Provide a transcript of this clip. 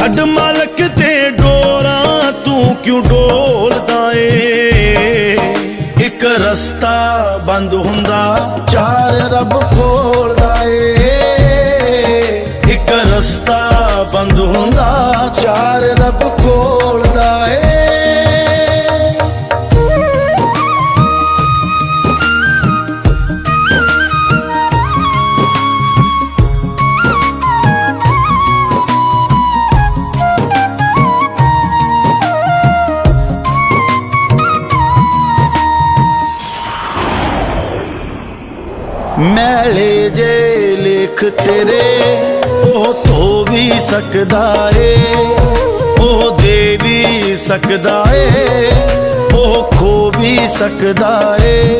ਛੱਡ ਮਾਲਕ ਤੇ ਡੋਰਾਂ ਤੂੰ ਕਿਉਂ ਡੋਲਦਾ ਏ। ਇੱਕ ਰਸਤਾ ਬੰਦ ਹੁੰਦਾ ਚਾਰ ਰੱਬ ਖੋਲਦਾ ਏ। ਇੱਕ ਰਸਤਾ ਬੰਦ ਹੁੰਦਾ ਚਾਰ ਰੱਬ ਖੋਲਦਾ ਏ। ਮੈਲੇ ਜੇ ਲੇਖ ਤੇਰੇ ਉਹ ਧੋ ਵੀ ਸਕਦਾ ਏ। ਉਹ ਦੇ ਵੀ ਸਕਦਾ ਏ, ਉਹ ਖੋ ਵੀ ਸਕਦਾ ਏ।